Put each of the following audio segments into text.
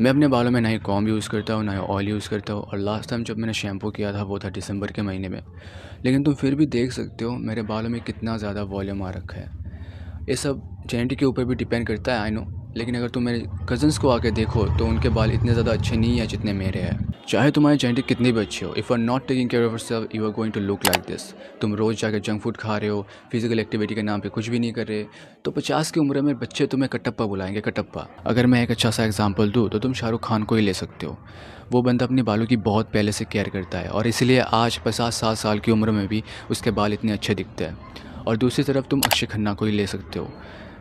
मैं अपने बालों में ना ही कॉम्ब यूज़ करता हूँ, ना ही ऑयल यूज़ करता हूँ और लास्ट टाइम जब मैंने शैम्पू किया था वो था दिसंबर के महीने में। लेकिन तुम फिर भी देख सकते हो मेरे बालों में कितना ज़्यादा वॉल्यूम आ रखा है। ये सब जेनेटिक के ऊपर भी डिपेंड करता है, आई नो। लेकिन अगर तुम मेरे कज़न्स को आके देखो तो उनके बाल इतने ज़्यादा अच्छे नहीं हैं जितने मेरे हैं। चाहे तुम्हारे जेनेटिक कितनी भी अच्छी हो, if you are not taking care of yourself you are going to look like this. तुम रोज़ जाकर जंक फूड खा रहे हो, फिजिकल एक्टिविटी के नाम पे कुछ भी नहीं कर रहे, तो 50 की उम्र में बच्चे तुम्हें कटप्पा बुलाएंगे, कटप्पा। अगर मैं एक अच्छा सा एग्जाम्पल दूँ तो तुम शाहरुख खान को ही ले सकते हो। वो बंदा अपने बालों की बहुत पहले से केयर करता है और इसलिए आज 50-60 साल की उम्र में भी उसके बाल इतने अच्छे दिखते हैं। और दूसरी तरफ तुम अक्षय खन्ना को ही ले सकते हो,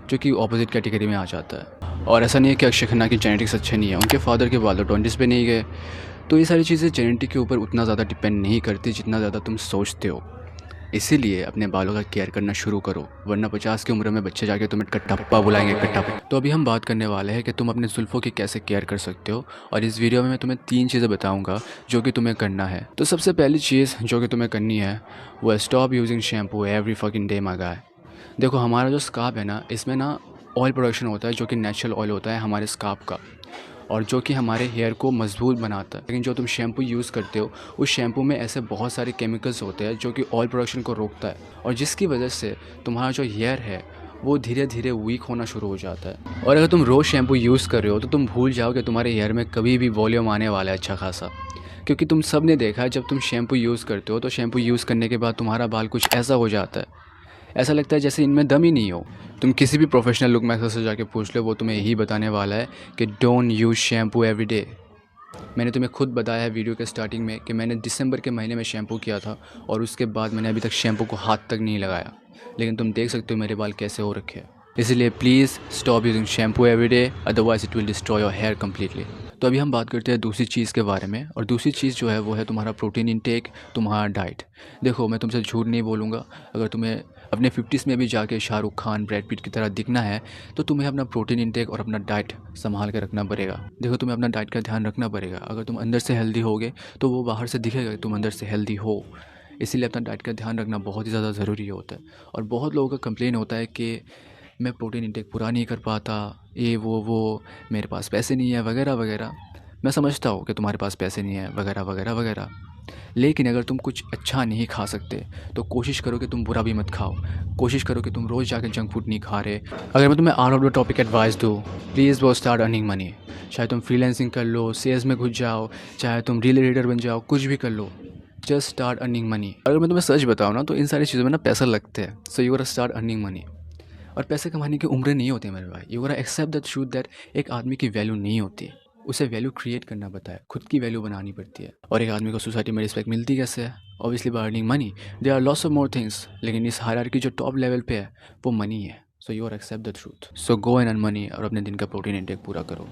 जो कि ऑपोजिट कैटेगरी में आ जाता है। और ऐसा नहीं है कि अक्षय खन्ना की जेनेटिक्स अच्छे नहीं है, उनके फादर के बाल तो 20s पे नहीं गए। तो ये सारी चीज़ें जेनेटिक के ऊपर उतना ज़्यादा डिपेंड नहीं करती जितना ज़्यादा तुम सोचते हो। इसीलिए अपने बालों का केयर करना शुरू करो, वरना 50 की उम्र में बच्चे जाके तुम्हें कटप्पा बुलाएंगे, कटप्पा। तो अभी हम बात करने वाले हैं कि तुम अपने जुल्फ़ों की कैसे केयर कर सकते हो। और इस वीडियो में मैं तुम्हें 3 चीज़ें बताऊंगा जो कि तुम्हें करना है। तो सबसे पहली चीज़ जो कि तुम्हें करनी है वो है stop using shampoo every fucking day my guy. देखो हमारा जो स्कार्फ है ना, इसमें ना ऑयल प्रोडक्शन होता है जो कि नेचुरल ऑयल होता है हमारे स्कार्फ का, और जो कि हमारे हेयर को मजबूत बनाता है। लेकिन जो तुम शैम्पू यूज़ करते हो उस शैम्पू में ऐसे बहुत सारे केमिकल्स होते हैं जो कि ऑयल प्रोडक्शन को रोकता है, और जिसकी वजह से तुम्हारा जो हेयर है वो धीरे धीरे वीक होना शुरू हो जाता है। और अगर तुम रोज़ शैम्पू यूज़ कर रहे हो तो तुम भूल जाओ कि तुम्हारे हेयर में कभी भी वॉल्यूम आने वाला है अच्छा खासा। क्योंकि तुम सब ने देखा है, जब तुम शैम्पू यूज़ करते हो तो शैम्पू यूज़ करने के बाद तुम्हारा बाल कुछ ऐसा हो जाता है, ऐसा लगता है जैसे इनमें दम ही नहीं हो। तुम किसी भी प्रोफेशनल लुक मेकर से जाके पूछ लो, वो तुम्हें यही बताने वाला है कि don't use shampoo every day. मैंने तुम्हें खुद बताया है वीडियो के स्टार्टिंग में कि मैंने दिसंबर के महीने में शैम्पू किया था और उसके बाद मैंने अभी तक शैम्पू को हाथ तक नहीं लगाया। लेकिन तुम देख सकते हो मेरे बाल कैसे हो रखे हैं। इसलिए please stop using shampoo every day, otherwise it will destroy your hair completely. तो अभी हम बात करते हैं दूसरी चीज़ के बारे में, और दूसरी चीज़ जो है वो है तुम्हारा प्रोटीन इंटेक, तुम्हारा डाइट। देखो मैं तुमसे झूठ नहीं बोलूँगा, अगर तुम्हें अपने 50s में भी जाके शाहरुख खान, ब्रैड पिट की तरह दिखना है तो तुम्हें अपना प्रोटीन इंटेक और अपना डाइट संभाल के रखना पड़ेगा। देखो तुम्हें अपना डाइट का ध्यान रखना पड़ेगा। अगर तुम अंदर से हेल्दी होगे तो वो बाहर से दिखेगा कि तुम अंदर से हेल्दी हो। इसीलिए अपना डाइट का ध्यान रखना बहुत ही ज़्यादा ज़रूरी होता है। और बहुत लोगों का कंप्लेन होता है कि मैं प्रोटीन इंटेक पूरा नहीं कर पाता, ये वो मेरे पास पैसे नहीं है वगैरह वगैरह। मैं समझता हूँ कि तुम्हारे पास पैसे नहीं है वगैरह वगैरह वगैरह, लेकिन अगर तुम कुछ अच्छा नहीं खा सकते तो कोशिश करो कि तुम बुरा भी मत खाओ। कोशिश करो कि तुम रोज़ जाकर जंक फूड नहीं खा रहे। अगर मैं तुम्हें out of the topic advice दूँ, प्लीज़ वो स्टार्ट अर्निंग मनी। चाहे तुम फ्रीलांसिंग कर लो, सेल्स में घुस जाओ, चाहे तुम रील रीडर बन जाओ, कुछ भी कर लो, जस्ट स्टार्ट अर्निंग मनी। अगर मैं तुम्हें सच बताऊँ ना तो इन सारी चीज़ों में ना पैसा लगता है, so you are start earning money. और पैसे कमाने की उम्र नहीं होती मेरे भाई। यू गोटा एक्सेप्ट दैट ट्रूथ दैट एक आदमी की वैल्यू नहीं होती, उसे वैल्यू क्रिएट करना पड़ता है, खुद की वैल्यू बनानी पड़ती है। और एक आदमी को सोसाइटी में रिस्पेक्ट मिलती कैसे है? Obviously by earning money. There are lots of more things, लेकिन इस हायरार्की जो टॉप लेवल पे है वो मनी है। So you are accept the truth, so go and earn money और अपने दिन का प्रोटीन इंटेक पूरा करो।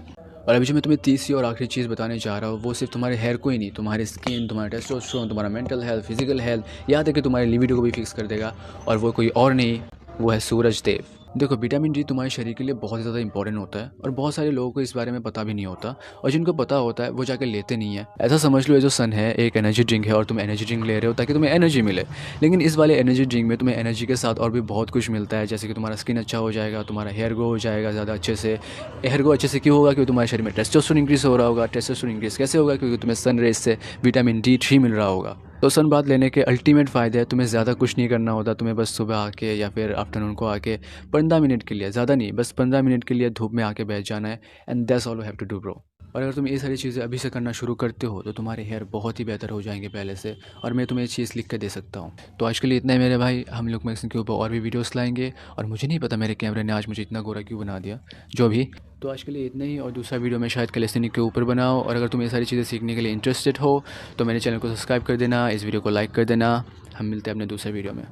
और अभी जो मैं तुम्हें तीसरी और आखिरी चीज़ बताने जा रहा हूँ वो सिर्फ तुम्हारे हेयर को ही नहीं, तुम्हारे स्किन, तुम्हारा टेस्टोस्टेरोन, तुम्हारा मेंटल हेल्थ, फिजिकल हेल्थ, यहाँ तक कि तुम्हारे लिबिडो को भी फिक्स कर देगा। और वो कोई और नहीं, वो है सूरज देव। देखो विटामिन डी तुम्हारे शरीर के लिए बहुत ज़्यादा इंपॉर्टेंट होता है और बहुत सारे लोगों को इस बारे में पता भी नहीं होता, और जिनको पता होता है वो जाकर लेते नहीं है। ऐसा समझ लो ये जो सन है एक एनर्जी ड्रिंक है और तुम एनर्जी ड्रिंक ले रहे हो ताकि तुम्हें एनर्जी मिले। लेकिन इस वाले एनर्जी ड्रिंक में तुम्हें एनर्जी के साथ और भी बहुत कुछ मिलता है, जैसे कि तुम्हारा स्किन अच्छा हो जाएगा, तुम्हारा हेयर ग्रो हो जाएगा ज़्यादा अच्छे से। हेयर ग्रो अच्छे से क्यों होगा? क्योंकि तुम्हारे शरीर में टेस्टोस्टेरोन इंक्रीज हो रहा होगा। टेस्टोस्टेरोन इंक्रीज कैसे होगा? क्योंकि तुम्हें सन रेज से विटामिन D3 मिल रहा होगा। तो सनबाथ लेने के अल्टीमेट फ़ायदे हैं, तुम्हें ज़्यादा कुछ नहीं करना होता। तुम्हें बस सुबह आके या फिर आफ्टरनून को आके 15 मिनट के लिए, ज़्यादा नहीं, बस 15 मिनट के लिए धूप में आके बैठ जाना है, and that's all you have to do bro. और अगर तुम ये सारी चीज़ें अभी से करना शुरू करते हो तो तुम्हारे हेयर बहुत ही बेहतर हो जाएंगे पहले से, और मैं तुम्हें ये चीज़ लिख के दे सकता हूँ। तो आज के लिए इतना ही मेरे भाई। हम लोग मैक्सिन के ऊपर और भी वीडियोस लाएंगे, और मुझे नहीं पता मेरे कैमरे ने आज मुझे इतना गोरा क्यों बना दिया, जो भी। तो आज के लिए इतना ही, और दूसरा वीडियो मैं शायद कैलिस्थेनिक्स के ऊपर बनाओ। और अगर तुम ये सारी चीज़ें सीखने के लिए इंटरेस्टेड हो तो मेरे चैनल को सब्सक्राइब कर देना, इस वीडियो को लाइक कर देना। हम मिलते हैं अपने दूसरे वीडियो में।